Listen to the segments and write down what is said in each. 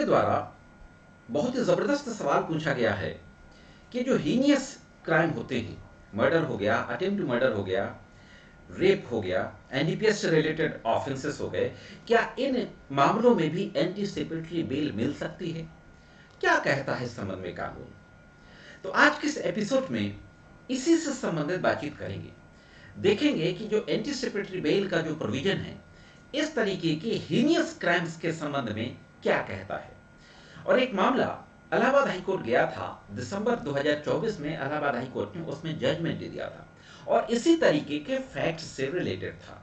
के द्वारा बहुत ही जबरदस्त सवाल पूछा गया है कि जो हीनियस क्राइम होते हैं, मर्डर हो गया, अटेम्प्ट टू मर्डर हो गया, रेप हो गया, एनडीपीएस से रिलेटेड ऑफेंसेस हो गए, क्या इन मामलों में भी एंटीसिपेटरी बेल मिल सकती है? क्या कहता है इस संबंध में कानून? तो आज के इस एपिसोड में इसी से संबंधित बातचीत करेंगे। देखेंगे कि जो एंटीसिपेटरी बेल का जो प्रोविजन है, इस तरीके के हीनियस क्राइम्स के संबंध में क्या कहता है। और एक मामला इलाहाबाद हाईकोर्ट गया था दिसंबर 2024 में, इलाहाबाद हाईकोर्ट ने उसमें जजमेंट दे दिया था और इसी तरीके के फैक्ट से रिलेटेड था।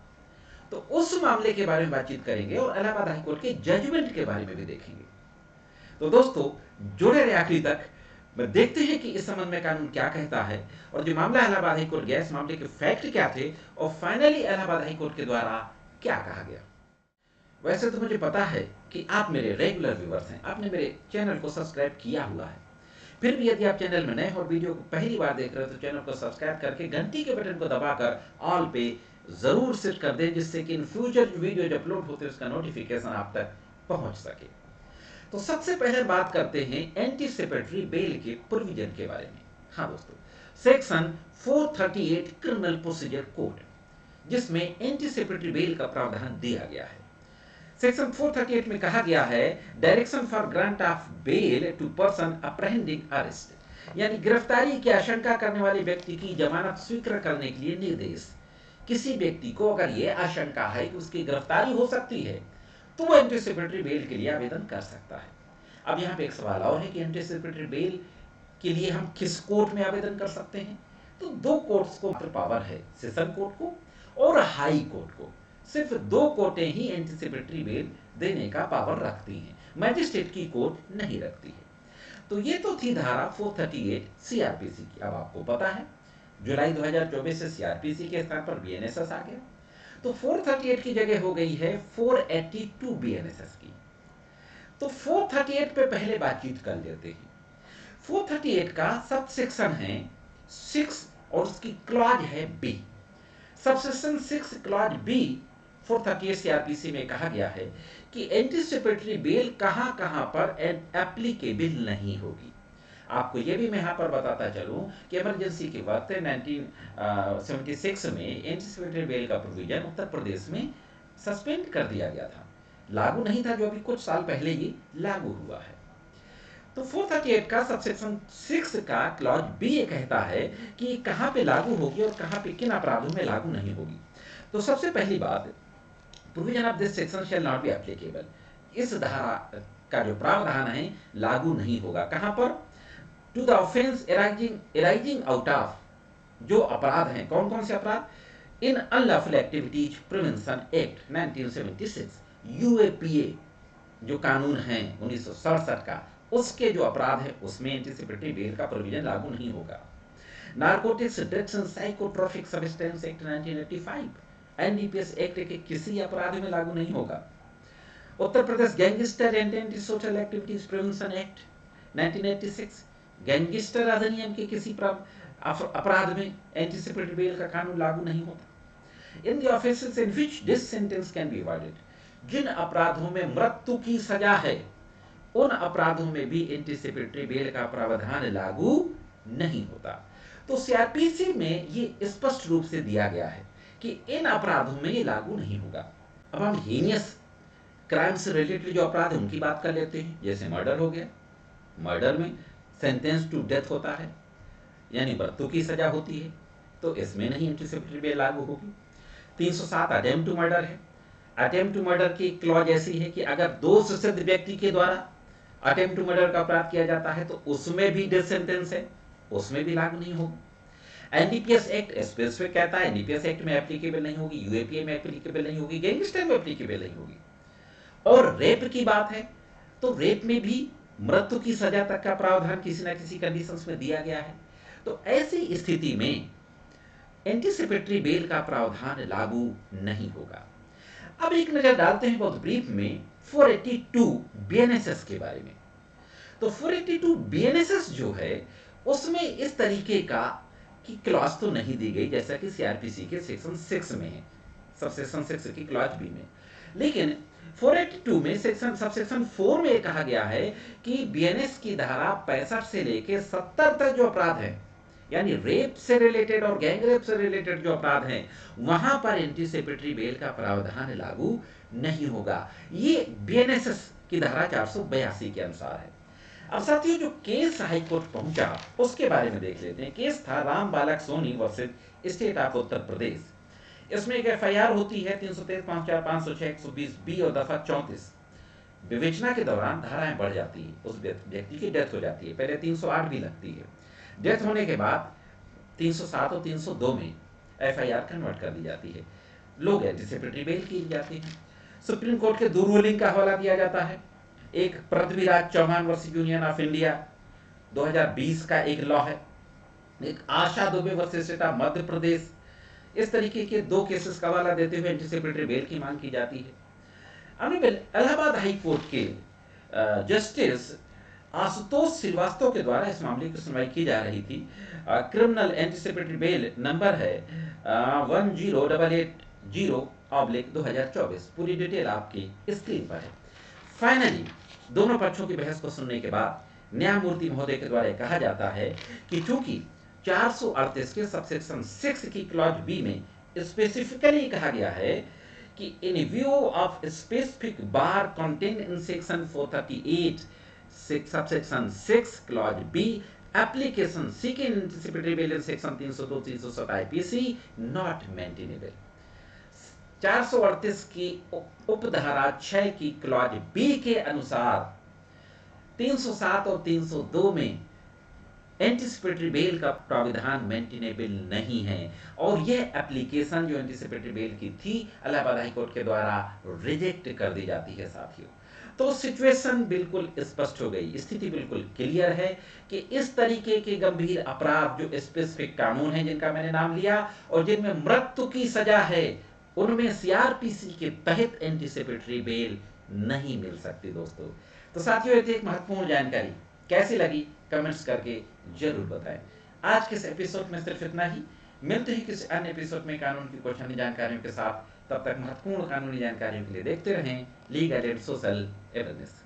तो उस मामले के बारे में बातचीत करेंगे और इलाहाबाद हाईकोर्ट के जजमेंट के बारे में भी देखेंगे। तो दोस्तों जुड़े रहे आखिरी तक, देखते हैं कि इस संबंध में कानून क्या कहता है और जो मामला इलाहाबाद हाईकोर्ट गया, इस मामले के फैक्ट क्या थे और फाइनली इलाहाबाद हाईकोर्ट के द्वारा क्या कहा गया। वैसे तो मुझे पता है कि आप मेरे रेगुलर व्यूअर्स हैं, आपने मेरे चैनल को सब्सक्राइब किया हुआ है। फिर भी यदि आप चैनल में नए और वीडियो को पहली बार देख रहे हो तो चैनल को सब्सक्राइब करके घंटी के बटन को दबाकर ऑल पे जरूर सेट कर दें, जिससे कि इन फ्यूचर जो वीडियो जो अपलोड होते हैं उसका नोटिफिकेशन आप तक पहुंच सके। तो सबसे पहले बात करते हैं एंटीसिपेटरी बेल के प्रोविजन के बारे में। हाँ दोस्तों, सेक्शन 438 क्रिमिनल प्रोसीजर कोड, जिसमें एंटीसिपेटरी बेल का प्रावधान दिया गया है। सेक्शन 438 में कहा गया है, direction for grant of bail to person apprehending arrest, यानी गिरफ्तारी की आशंका करने वाले व्यक्ति की जमानत स्वीकृत करने के लिए निर्देश। किसी व्यक्ति को अगर यह आशंका है कि उसकी गिरफ्तारी हो सकती है तो वो एंटीसिपेटरी बेल के लिए आवेदन कर सकता है। अब यहाँ पे एक सवाल और है कि एंटीसिपेटरी बेल के लिए हम किस कोर्ट में आवेदन कर सकते हैं? तो दो कोर्ट्स को पावर है, सेशन कोर्ट को और हाई कोर्ट को। सिर्फ दो कोर्टें ही एंटीसिपेटरी बेल देने का पावर रखती हैं, मैजिस्ट्रेट की कोर्ट नहीं रखती है। तो ये तो थी धारा 438 सीआरपीसी की। अब आपको पता है जुलाई 2024 से सीआरपीसी के स्थान पर बीएनएसएस आ गया, तो 438 की जगह हो गई है 482 बीएनएसएस की। तो 438 पे पहले बातचीत कर लेते हैं। 438 का सब सेक्शन है 6 और उसकी क्लॉज है B. Subsection 6 clause B 438 CrPC में कहा गया है कि एंटीसिपेटरी बेल कहां कहां पर एप्लीकेबल नहीं होगी। आपको यह भी मैं यहां पर बताता चलूं कि इमरजेंसी के वक्त 1976 में एंटीसिपेटरी बेल का प्रोविजन उत्तर प्रदेश में सस्पेंड कर दिया गया था, लागू नहीं था, जो अभी कुछ साल पहले ही लागू हुआ है। तो 438 का सबसेक्शन 6 का क्लॉज बी ये कहता है कि कहां पे लागू होगी और कहां पे किन अपराधों में लागू नहीं होगी। तो सबसे पहली बात, provision of this section shall not be applicable, इस धारा का जो प्रावधान है लागू नहीं होगा। कहां पर? To the offence arising out of, जो अपराध हैं, कौन कौन से अपराध? In unlawful activities prevention act 1976, UAPA जो कानून है 1967 का, उसके जो अपराध है उसमें एंटीसिपेटरी बेल का प्रोविजन लागू नहीं होगा। Narcotics, drugs and psychotropic substance act 1985, NDPS act के किसी अपराध में लागू नहीं होगा। Uttar Pradesh gangster and anti social activities prevention act 1986, gangster अधिनियम के किसी अपराध में एंटीसिपेटरी बेल का कानून लागू नहीं होता। In the offences in which this sentence can be avoided, जिन अपराधों में मृत्यु की सजा है उन अपराधों में भी एंटीसिपेटरी बेल का प्रावधान लागू नहीं होता। तो सीआरपीसी में ये स्पष्ट रूप से दिया गया है कि इन अपराधों में ये लागू नहीं होगा। अब हम हीनियस क्राइम से रिलेटेड जो अपराध है उनकी बात कर लेते हैं। जैसे मर्डर हो गया, मर्डर में सेंटेंस टू डेथ होता है, यानी मृत्यु की सजा होती है, तो इसमें नहीं एंटीसिपेटरी बेल लागू होगी। 307 अटेम्प्ट टू मर्डर है। अटेम्प्ट टू मर्डर की क्लॉज ऐसी है कि अगर दोष सिद्ध व्यक्ति के द्वारा अटेम्प्ट टू मर्डर का अपराध किया जाता है तो उसमें भी डेथ सेंटेंस है, उसमें भी लागू नहीं होगी। एनडीपीएस एक्ट स्पेसिफिक कहता है एनडीपीएस एक्ट में एप्लीकेबल नहीं होगी, यूएपीए में एप्लीकेबल नहीं होगी, गैंगस्टर में एप्लीकेबल नहीं होगी। और रेप की बात है तो रेप में भी मृत्यु की सजा तक का प्रावधान किसी न किसी कंडीशंस में दिया गया है। तो ऐसी स्थिति में एंटीसिपेटरी बेल का प्रावधान लागू नहीं होगा। अब एक नजर डालते हैं बहुत ब्रीफ में 482 बीएनएसएस के बारे में। तो 482 बीएनएसएस जो है उसमें इस तरीके का की क्लॉज तो नहीं दी गई जैसा कि सीआरपीसी के सेक्शन 6 में है, सबसेक्शन 6 की क्लॉज बी में। लेकिन 482 में सबसेक्शन 4 में कहा गया है कि बीएनएस की धारा 65 से लेके 70 तक जो अपराध है, यानी रेप से रिलेटेड और गैंग रेप से रिलेटेड जो अपराध हैं, वहां पर एंटीसिपेटरी बेल का प्रावधान लागू नहीं होगा। ये बीएनएसएस की धारा 482 के अनुसार है। अब साथियों, जो केस हाईकोर्ट पहुंचा उसके बारे में देख लेते हैं। केस था राम बालक Soni versus state of Uttar Pradesh. इसमें एक एफआईआर होती है 323, 504, 506, 120 बी और दफा 34। विवेचना के दौरान धाराएं बढ़ जाती है, उस व्यक्ति की डेथ हो जाती है। पहले 308 भी लगती है, डेथ होने के बाद 307 और 302 में एफआईआर कन्वर्ट कर दी जाती है, लोग एंटीसिपेटरी बेल किए जाते हैं। सुप्रीम कोर्ट के दो रूलिंग का हवाला दिया जाता है। एक Prithviraj Chauhan versus union of India 2020 का एक लॉ है, एक Asha Dubey versus state of Madhya Pradesh. इस तरीके के दो केसेस का हवाला देते हुए एंटीसिपेटरी बेल की मांग की जाती है। ऑनरेबल इलाहाबाद हाई कोर्ट के जस्टिस आशुतोष श्रीवास्तव के द्वारा इस मामले की सुनवाई की जा रही थी। क्रिमिनल एंटीसिपेटरी बेल नंबर है 10880/2024। पूरी डिटेल आपकी स्क्रीन पर है। फाइनली दोनों पक्षों की बहस को सुनने के बाद न्यायमूर्ति महोदय के द्वारा कहा जाता है कि चूंकि 438 के सबसेक्शन 6 की क्लॉज बी में स्पेसिफिकली कहा गया है कि in view of specific bar contain in section 438 subsection 6 clause B application seeking anticipatory bail in section 302 307 IPC not maintainable. 438 की उपधारा 6 की क्लॉज बी के अनुसार 307 और 302 में एंटीसिपेटरी बेल का प्राविधान मेंटेनेबल नहीं है, और यह एप्लीकेशन जो एंटीसिपेटरी बेल की थी इलाहाबाद हाई कोर्ट के द्वारा रिजेक्ट कर दी जाती है। साथियों, तो सिचुएशन बिल्कुल स्पष्ट हो गई, स्थिति बिल्कुल क्लियर है कि इस तरीके के गंभीर अपराध जो स्पेसिफिक कानून हैं जिनका मैंने नाम लिया और जिनमें मृत्यु की सजा है, उनमें सीआरपीसी के तहत एंटीसिपेटरी बेल नहीं मिल सकती दोस्तों। तो साथियों, ये थी एक महत्वपूर्ण जानकारी। कैसी लगी कमेंट्स करके जरूर बताएं। आज के इस एपिसोड में सिर्फ इतना ही। मिलते हैं किसी अन्य एपिसोड में कानून की कुछ अन्य जानकारियों के साथ। तब तक महत्वपूर्ण कानूनी जानकारियों के लिए देखते रहें लीगल एंड सोशल अवेयरनेस।